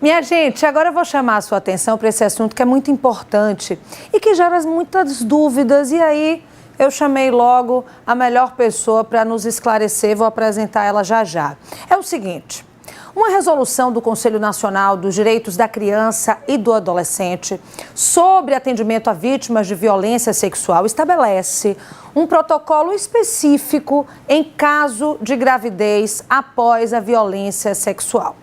Minha gente, agora eu vou chamar a sua atenção para esse assunto que é muito importante e que gera muitas dúvidas. E aí eu chamei logo a melhor pessoa para nos esclarecer, vou apresentar ela já já. É o seguinte, uma resolução do Conselho Nacional dos Direitos da Criança e do Adolescente sobre atendimento a vítimas de violência sexual estabelece um protocolo específico em caso de gravidez após a violência sexual.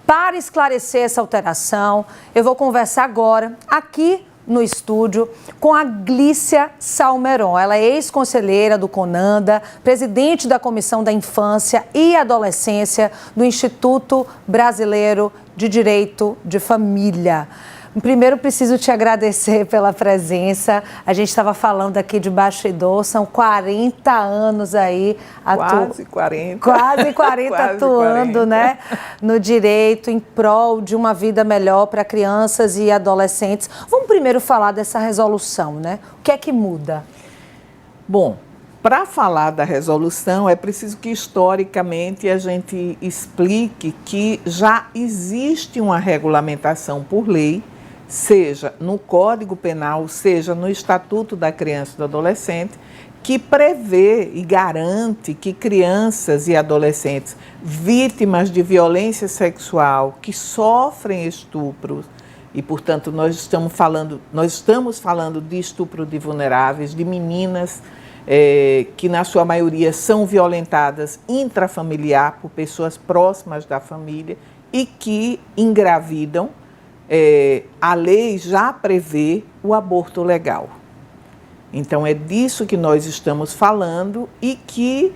Para esclarecer essa alteração, eu vou conversar agora aqui no estúdio com a Glícia Salmeron. Ela é ex-conselheira do CONANDA, presidente da Comissão da Infância e Adolescência do Instituto Brasileiro de Direito de Família. Primeiro, preciso te agradecer pela presença. A gente estava falando aqui de bastidor, são 40 anos aí. Quase 40. Quase 40 atuando, 40. Né, no direito, em prol de uma vida melhor para crianças e adolescentes. Vamos primeiro falar dessa resolução, né? O que é que muda? Bom, para falar da resolução, é preciso que historicamente a gente explique que já existe uma regulamentação por lei, seja no Código Penal, seja no Estatuto da Criança e do Adolescente, que prevê e garante que crianças e adolescentes vítimas de violência sexual, que sofrem estupros, e, portanto, nós estamos falando de estupro de vulneráveis, de meninas que, na sua maioria, são violentadas intrafamiliar por pessoas próximas da família e que engravidam. A lei já prevê o aborto legal. Então, é disso que nós estamos falando e que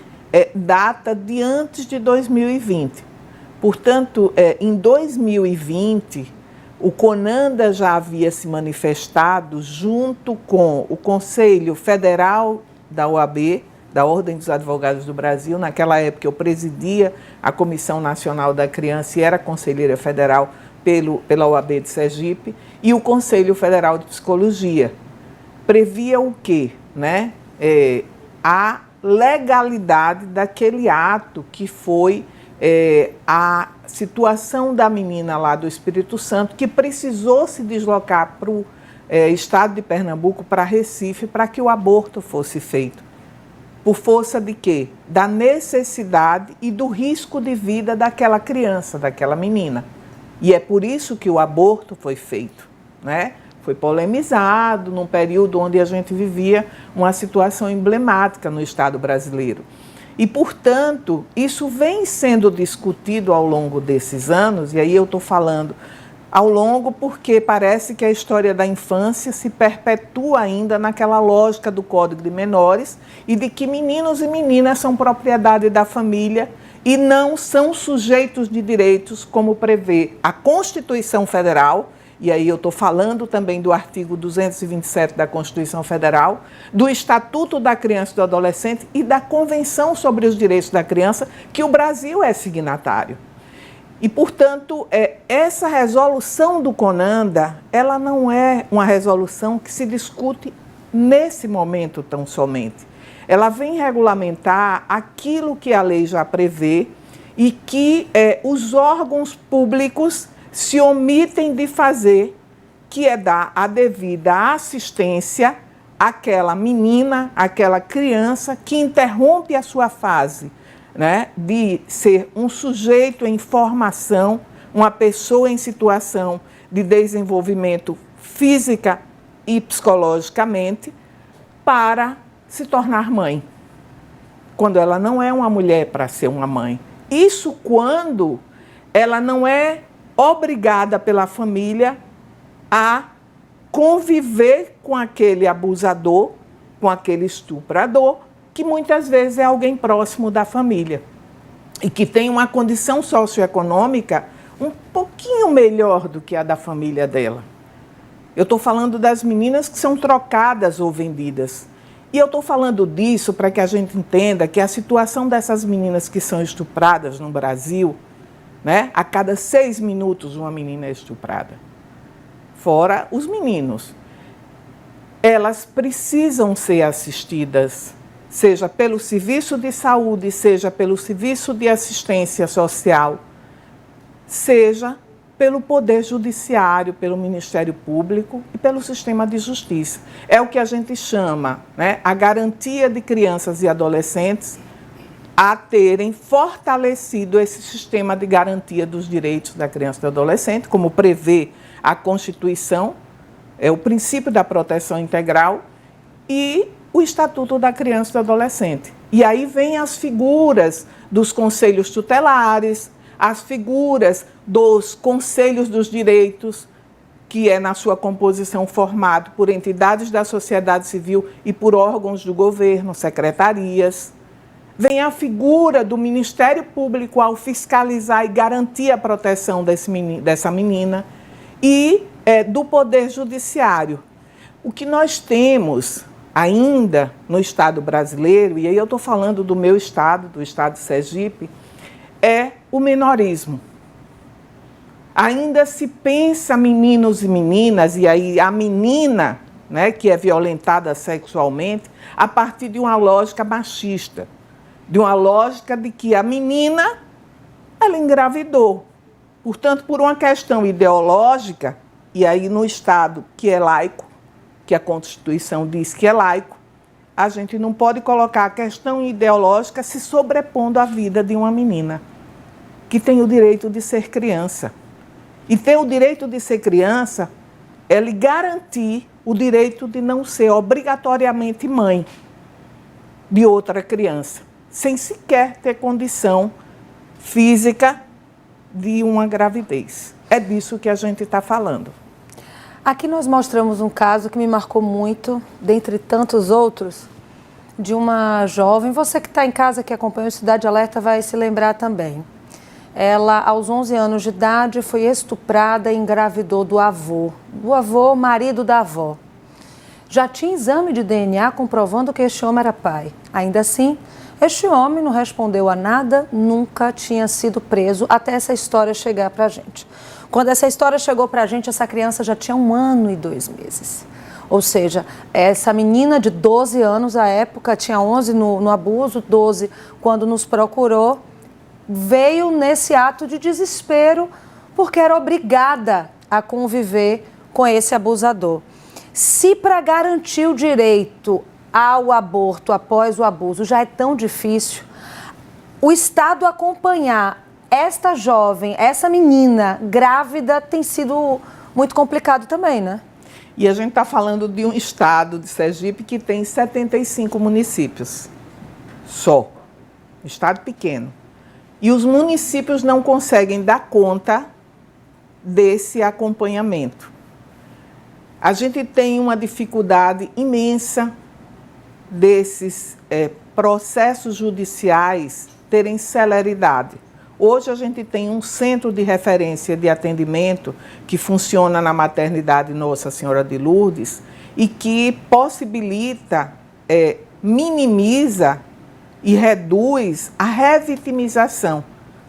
data de antes de 2020. Portanto, em 2020, o CONANDA já havia se manifestado junto com o Conselho Federal da OAB, da Ordem dos Advogados do Brasil. Naquela época, eu presidia a Comissão Nacional da Criança e era conselheira federal pela OAB de Sergipe, e o Conselho Federal de Psicologia. Previa o quê? Né? A legalidade daquele ato que foi a situação da menina lá do Espírito Santo, que precisou se deslocar para o estado de Pernambuco, para Recife, para que o aborto fosse feito. Por força de quê? Da necessidade e do risco de vida daquela criança, daquela menina. E é por isso que o aborto foi feito, né? Foi polemizado num período onde a gente vivia uma situação emblemática no Estado brasileiro. E, portanto, isso vem sendo discutido ao longo desses anos, e aí eu estou falando ao longo porque parece que a história da infância se perpetua ainda naquela lógica do Código de Menores e de que meninos e meninas são propriedade da família e não são sujeitos de direitos, como prevê a Constituição Federal, e aí eu estou falando também do artigo 227 da Constituição Federal, do Estatuto da Criança e do Adolescente e da Convenção sobre os Direitos da Criança, que o Brasil é signatário. E, portanto, essa resolução do CONANDA, ela não é uma resolução que se discute nesse momento tão somente. Ela vem regulamentar aquilo que a lei já prevê e que os órgãos públicos se omitem de fazer, que é dar a devida assistência àquela menina, àquela criança que interrompe a sua fase, né, de ser um sujeito em formação, uma pessoa em situação de desenvolvimento física e psicologicamente, para se tornar mãe, quando ela não é uma mulher para ser uma mãe. Isso quando ela não é obrigada pela família a conviver com aquele abusador, com aquele estuprador, que muitas vezes é alguém próximo da família e que tem uma condição socioeconômica um pouquinho melhor do que a da família dela. Eu estou falando das meninas que são trocadas ou vendidas. E eu estou falando disso para que a gente entenda que a situação dessas meninas que são estupradas no Brasil, né, a cada 6 minutos uma menina é estuprada. Fora os meninos. Elas precisam ser assistidas, seja pelo serviço de saúde, seja pelo serviço de assistência social, seja pelo Poder Judiciário, pelo Ministério Público e pelo sistema de justiça. É o que a gente chama, né, a garantia de crianças e adolescentes a terem fortalecido esse sistema de garantia dos direitos da criança e do adolescente, como prevê a Constituição, o princípio da proteção integral e o Estatuto da Criança e do Adolescente. E aí vem as figuras dos conselhos tutelares, as figuras dos conselhos dos direitos, que é na sua composição formado por entidades da sociedade civil e por órgãos do governo, secretarias. Vem a figura do Ministério Público ao fiscalizar e garantir a proteção dessa menina e do Poder Judiciário. O que nós temos ainda no Estado brasileiro, e aí eu estou falando do meu estado, do estado de Sergipe, é o menorismo. Ainda se pensa meninos e meninas, e aí a menina, né, que é violentada sexualmente, a partir de uma lógica machista, de uma lógica de que a menina, ela engravidou. Portanto, por uma questão ideológica, e aí no Estado que é laico, que a Constituição diz que é laico, a gente não pode colocar a questão ideológica se sobrepondo à vida de uma menina, que tem o direito de ser criança. E ter o direito de ser criança é lhe garantir o direito de não ser obrigatoriamente mãe de outra criança, sem sequer ter condição física de uma gravidez. É disso que a gente está falando. Aqui nós mostramos um caso que me marcou muito, dentre tantos outros, de uma jovem. Você que está em casa, que acompanha o Cidade Alerta, vai se lembrar também. Ela, aos 11 anos de idade, foi estuprada e engravidou do avô, marido da avó. Já tinha exame de DNA comprovando que este homem era pai. Ainda assim, este homem não respondeu a nada, nunca tinha sido preso, até essa história chegar para a gente. Quando essa história chegou para a gente, essa criança já tinha 1 ano e 2 meses. Ou seja, essa menina de 12 anos, à época, tinha 11 no abuso, 12 quando nos procurou, veio nesse ato de desespero, porque era obrigada a conviver com esse abusador. Se para garantir o direito ao aborto após o abuso já é tão difícil, o Estado acompanhar esta jovem, essa menina grávida, tem sido muito complicado também, né? E a gente está falando de um estado de Sergipe que tem 75 municípios só, estado pequeno. E os municípios não conseguem dar conta desse acompanhamento. A gente tem uma dificuldade imensa desses processos judiciais terem celeridade. Hoje a gente tem um centro de referência de atendimento que funciona na maternidade Nossa Senhora de Lourdes e que possibilita, minimiza e reduz a revitimização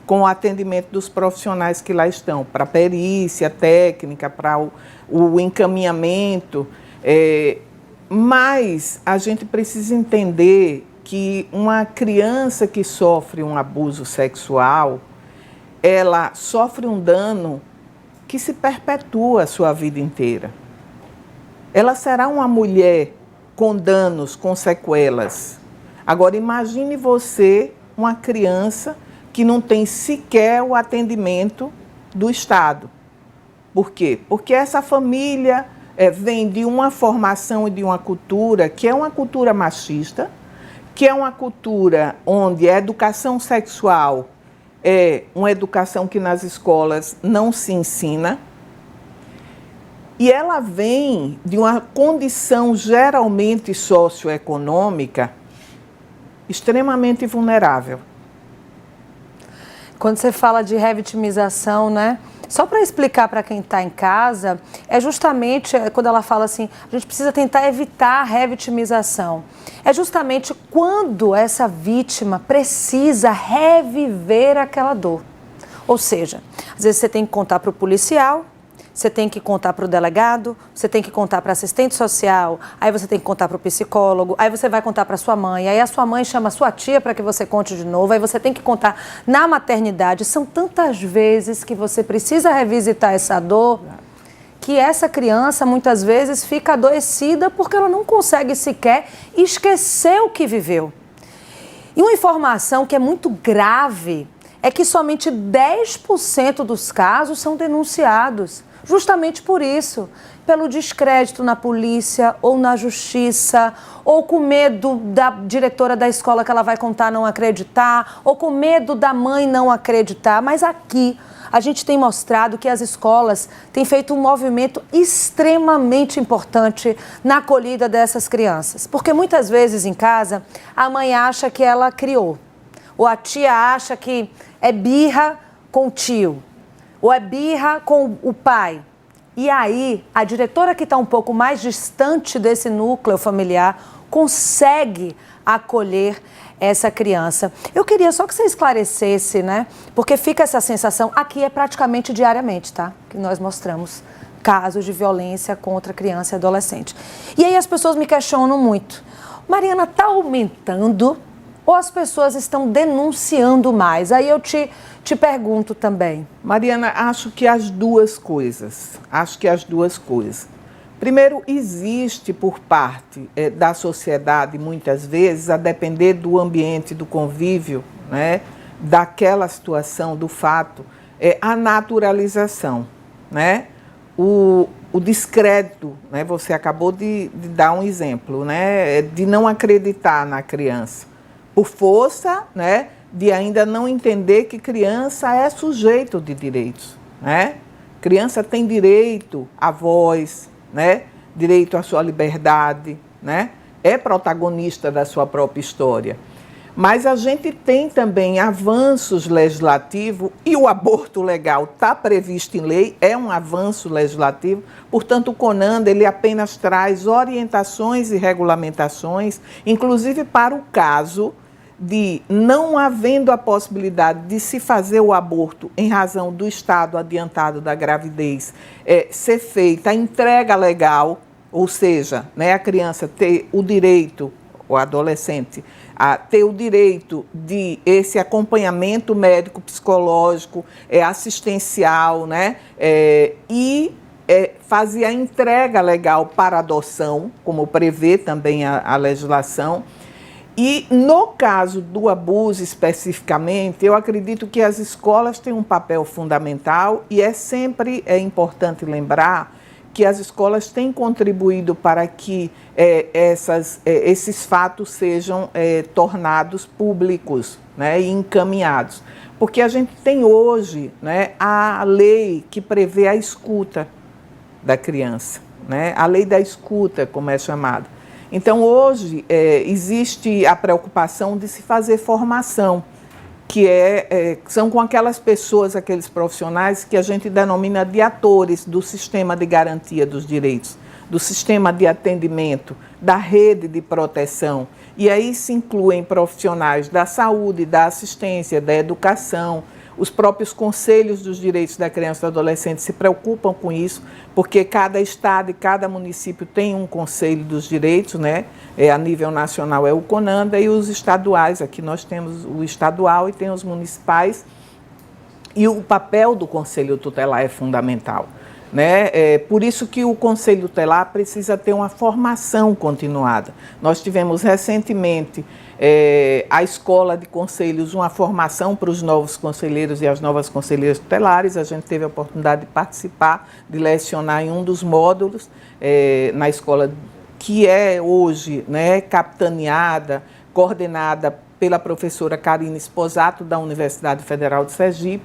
com o atendimento dos profissionais que lá estão, para a perícia técnica, para o encaminhamento. Mas a gente precisa entender que uma criança que sofre um abuso sexual, ela sofre um dano que se perpetua a sua vida inteira. Ela será uma mulher com danos, com sequelas. Agora, imagine você, uma criança que não tem sequer o atendimento do Estado. Por quê? Porque essa família vem de uma formação e de uma cultura que é uma cultura machista, que é uma cultura onde a educação sexual é uma educação que nas escolas não se ensina, e ela vem de uma condição geralmente socioeconômica extremamente vulnerável. Quando você fala de revitimização, né? Só para explicar para quem está em casa, é justamente quando ela fala assim, a gente precisa tentar evitar a revitimização. É justamente quando essa vítima precisa reviver aquela dor. Ou seja, às vezes você tem que contar para o policial Você tem que contar para o delegado, você tem que contar para assistente social, aí você tem que contar para o psicólogo, aí você vai contar para sua mãe, aí a sua mãe chama a sua tia para que você conte de novo, aí você tem que contar na maternidade. São tantas vezes que você precisa revisitar essa dor, que essa criança muitas vezes fica adoecida porque ela não consegue sequer esquecer o que viveu. E uma informação que é muito grave é que somente 10% dos casos são denunciados. Justamente por isso, pelo descrédito na polícia ou na justiça, ou com medo da diretora da escola que ela vai contar não acreditar, ou com medo da mãe não acreditar. Mas aqui a gente tem mostrado que as escolas têm feito um movimento extremamente importante na acolhida dessas crianças. Porque muitas vezes em casa a mãe acha que ela criou, ou a tia acha que é birra com o tio, ou é birra com o pai. E aí, a diretora que está um pouco mais distante desse núcleo familiar consegue acolher essa criança. Eu queria só que você esclarecesse, né? Porque fica essa sensação, aqui é praticamente diariamente, tá? Que nós mostramos casos de violência contra criança e adolescente. E aí as pessoas me questionam muito. Mariana, está aumentando ou as pessoas estão denunciando mais? Aí eu te pergunto também. Mariana, acho que as duas coisas. Primeiro, existe por parte da sociedade, muitas vezes, a depender do ambiente, do convívio, né, daquela situação, do fato, a naturalização, né? O descrédito, né? Você acabou de dar um exemplo, né? De não acreditar na criança, por força, né, de ainda não entender que criança é sujeito de direitos, né? Criança tem direito à voz, né? Direito à sua liberdade, né? É protagonista da sua própria história. Mas a gente tem também avanços legislativos e o aborto legal está previsto em lei, é um avanço legislativo. Portanto, o CONANDA ele apenas traz orientações e regulamentações, inclusive para o caso de não havendo a possibilidade de se fazer o aborto em razão do estado adiantado da gravidez, ser feita a entrega legal, ou seja, né, a criança ter o direito, o adolescente, a ter o direito de esse acompanhamento médico, psicológico, assistencial, né, e fazer a entrega legal para adoção, como prevê também a legislação. E no caso do abuso especificamente, eu acredito que as escolas têm um papel fundamental e sempre importante lembrar que as escolas têm contribuído para que esses fatos sejam tornados públicos, né, e encaminhados. Porque a gente tem hoje, né, a lei que prevê a escuta da criança, né, a lei da escuta, como é chamada. Então, hoje, existe a preocupação de se fazer formação, que são com aquelas pessoas, aqueles profissionais que a gente denomina de atores do sistema de garantia dos direitos, do sistema de atendimento, da rede de proteção. E aí se incluem profissionais da saúde, da assistência, da educação. Os próprios conselhos dos direitos da criança e do adolescente se preocupam com isso, porque cada estado e cada município tem um conselho dos direitos, né? A nível nacional é o CONANDA e os estaduais, aqui nós temos o estadual e tem os municipais, e o papel do conselho tutelar é fundamental, né? Por isso que o conselho tutelar precisa ter uma formação continuada. Nós tivemos recentemente a escola de conselhos, uma formação para os novos conselheiros e as novas conselheiras tutelares. A gente teve a oportunidade de participar, de lecionar em um dos módulos na escola que é hoje, né, capitaneada, coordenada pela professora Karine Esposato, da Universidade Federal de Sergipe.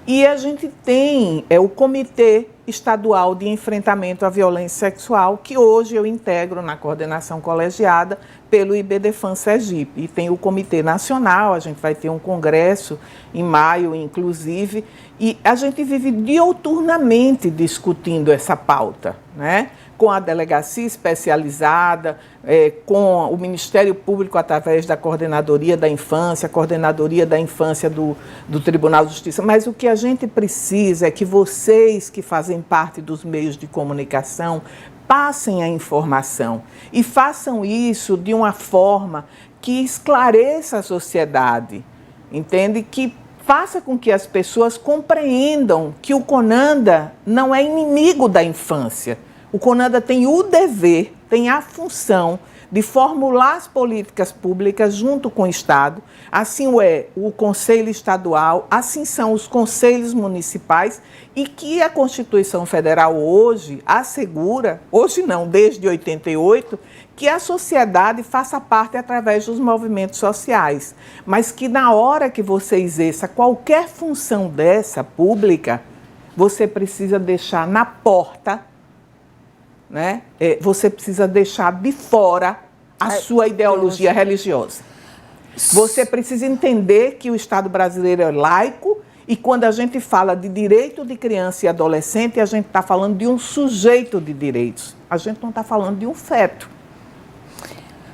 E a gente tem o Comitê Estadual de Enfrentamento à Violência Sexual, que hoje eu integro na coordenação colegiada, pelo IBDFAN Sergipe. E tem o Comitê Nacional, a gente vai ter um congresso em maio, inclusive, e a gente vive diuturnamente discutindo essa pauta, né? Com a delegacia especializada, com o Ministério Público através da Coordenadoria da Infância, a Coordenadoria da Infância do Tribunal de Justiça. Mas o que a gente precisa é que vocês que fazem parte dos meios de comunicação passem a informação e façam isso de uma forma que esclareça a sociedade, entende? Que faça com que as pessoas compreendam que o CONANDA não é inimigo da infância. O CONANDA tem o dever, tem a função de formular as políticas públicas junto com o Estado, assim o Conselho Estadual, assim são os conselhos municipais, e que a Constituição Federal hoje assegura, hoje não, desde 88, que a sociedade faça parte através dos movimentos sociais, mas que na hora que você exerça qualquer função dessa pública, você precisa deixar na porta, né? Você precisa deixar de fora a sua ideologia religiosa. Você precisa entender que o Estado brasileiro é laico e quando a gente fala de direito de criança e adolescente, a gente está falando de um sujeito de direitos. A gente não está falando de um feto.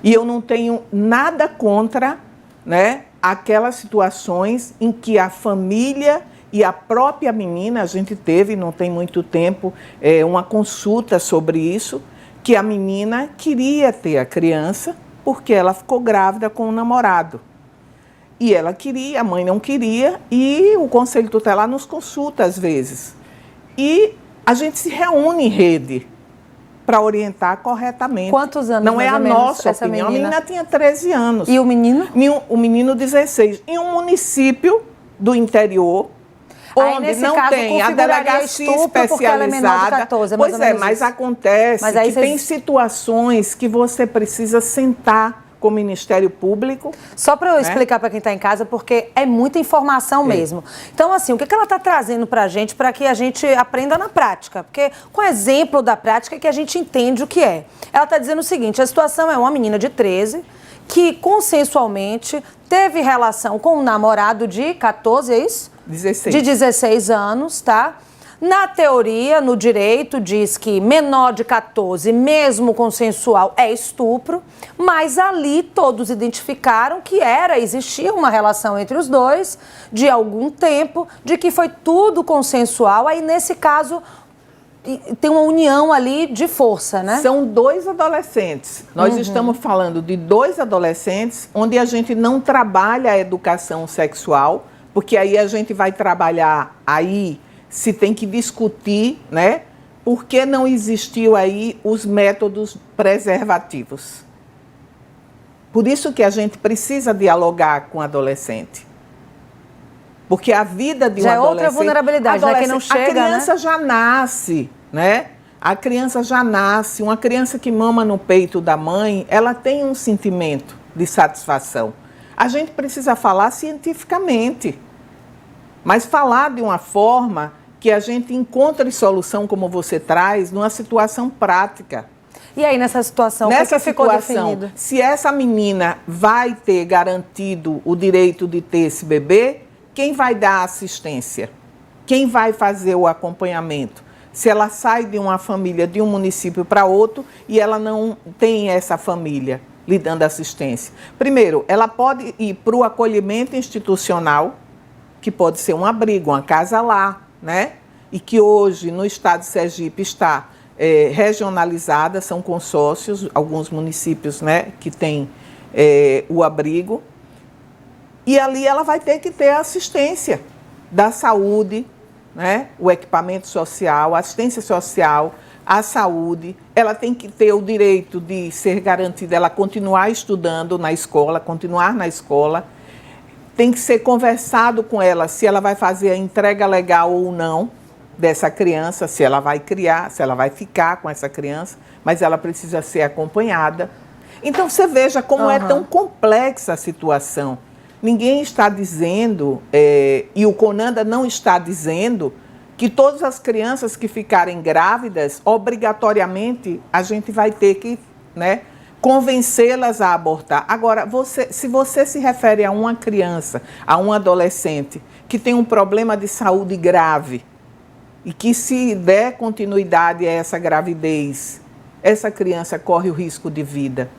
E eu não tenho nada contra, né, aquelas situações em que a família e a própria menina, a gente teve, não tem muito tempo, uma consulta sobre isso, que a menina queria ter a criança porque ela ficou grávida com o namorado. E ela queria, a mãe não queria, e o Conselho Tutelar nos consulta às vezes. E a gente se reúne em rede para orientar corretamente. Quantos anos, não é a nossa essa opinião. Menina? A menina tinha 13 anos. E o menino? O menino 16. Em um município do interior, aí, onde nesse não caso, tem a delegacia porque ela é menor de especializada. 14, Pois é, mas isso. acontece Mas aí que tem situações que você precisa sentar com o Ministério Público. Só para eu explicar para quem está em casa, porque é muita informação mesmo. Então, assim, o que ela está trazendo para a gente, para que a gente aprenda na prática? Porque com o exemplo da prática é que a gente entende o que é. Ela está dizendo o seguinte, a situação é uma menina de 13 que consensualmente teve relação com um namorado de 14, é isso? 16. De 16 anos, tá? Na teoria, no direito, diz que menor de 14, mesmo consensual, é estupro, mas ali todos identificaram que existia uma relação entre os dois de algum tempo, de que foi tudo consensual, aí nesse caso tem uma união ali de força, né? São dois adolescentes. Nós estamos falando de dois adolescentes onde a gente não trabalha a educação sexual, porque aí a gente vai trabalhar aí, se tem que discutir, né? Por que não existiu aí os métodos preservativos? Por isso que a gente precisa dialogar com o adolescente. Porque a vida de um adolescente... Já é outra vulnerabilidade, né? Que não chega, a criança já nasce, né? A criança já nasce. Uma criança que mama no peito da mãe, ela tem um sentimento de satisfação. A gente precisa falar cientificamente, mas falar de uma forma que a gente encontre solução, como você traz, numa situação prática. E aí, nessa situação, o que ficou definido? Se essa menina vai ter garantido o direito de ter esse bebê, quem vai dar assistência? Quem vai fazer o acompanhamento? Se ela sai de uma família, de um município para outro, e ela não tem essa família lhe dando assistência. Primeiro, ela pode ir para o acolhimento institucional, que pode ser um abrigo, uma casa-lar, né? E que hoje, no estado de Sergipe, está regionalizada, são consórcios, alguns municípios, né, que têm o abrigo. E ali ela vai ter que ter a assistência da saúde, né, o equipamento social, a assistência social, a saúde. Ela tem que ter o direito de ser garantida, ela continuar estudando na escola, continuar na escola. Tem que ser conversado com ela se ela vai fazer a entrega legal ou não dessa criança, se ela vai criar, se ela vai ficar com essa criança, mas ela precisa ser acompanhada. Então, você veja como é tão complexa a situação. Ninguém está dizendo, e o CONANDA não está dizendo, que todas as crianças que ficarem grávidas, obrigatoriamente, a gente vai ter que, né, convencê-las a abortar. Agora, se você se refere a uma criança, a um adolescente que tem um problema de saúde grave e que, se der continuidade a essa gravidez, essa criança corre o risco de vida.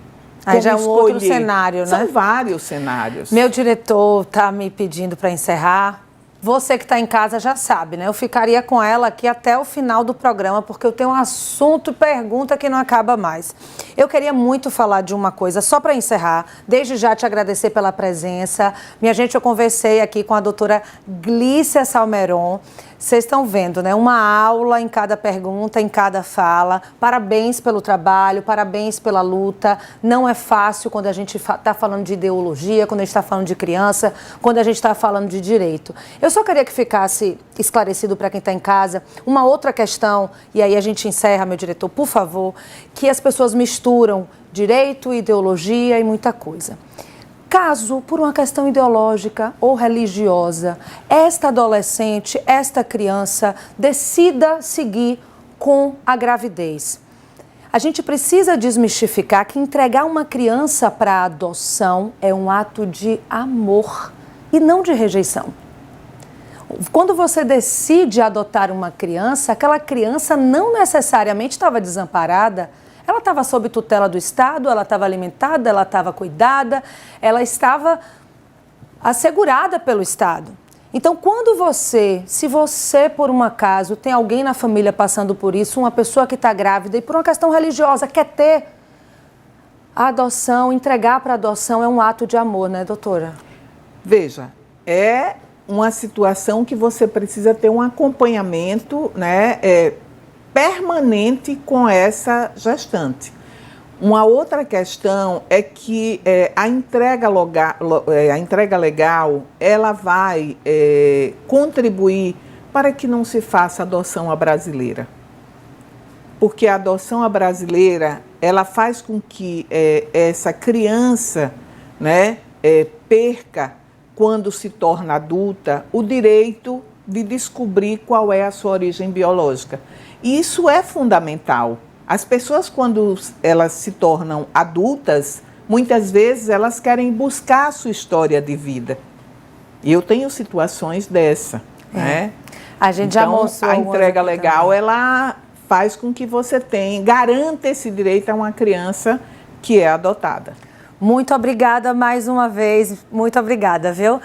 Aí já é um outro cenário, né? São vários cenários. Meu diretor está me pedindo para encerrar. Você que está em casa já sabe, né? Eu ficaria com ela aqui até o final do programa, porque eu tenho um assunto e pergunta que não acaba mais. Eu queria muito falar de uma coisa, só para encerrar, desde já te agradecer pela presença. Minha gente, eu conversei aqui com a doutora Glícia Salmeron. Vocês estão vendo, né? Uma aula em cada pergunta, em cada fala. Parabéns pelo trabalho, parabéns pela luta. Não é fácil quando a gente está falando de ideologia, quando a gente está falando de criança, quando a gente está falando de direito. Eu só queria que ficasse esclarecido para quem está em casa uma outra questão, e aí a gente encerra, meu diretor, por favor, que as pessoas misturam direito, ideologia e muita coisa. Caso, por uma questão ideológica ou religiosa, esta adolescente, esta criança decida seguir com a gravidez, a gente precisa desmistificar que entregar uma criança para adoção é um ato de amor e não de rejeição. Quando você decide adotar uma criança, aquela criança não necessariamente estava desamparada. Ela estava sob tutela do Estado, ela estava alimentada, ela estava cuidada, ela estava assegurada pelo Estado. Então, se você, por um acaso, tem alguém na família passando por isso, uma pessoa que está grávida e por uma questão religiosa quer ter a adoção, entregar para adoção é um ato de amor, né, doutora? Veja, é uma situação que você precisa ter um acompanhamento, né, permanente com essa gestante. Uma outra questão é que a entrega legal ela vai contribuir para que não se faça adoção à brasileira. Porque a adoção à brasileira ela faz com que essa criança, né, perca, quando se torna adulta, o direito de descobrir qual é a sua origem biológica. E isso é fundamental. As pessoas, quando elas se tornam adultas, muitas vezes elas querem buscar a sua história de vida. E eu tenho situações dessa, né? A gente já mostrou. A entrega legal, ela faz com que você garanta esse direito a uma criança que é adotada. Muito obrigada mais uma vez, muito obrigada, viu?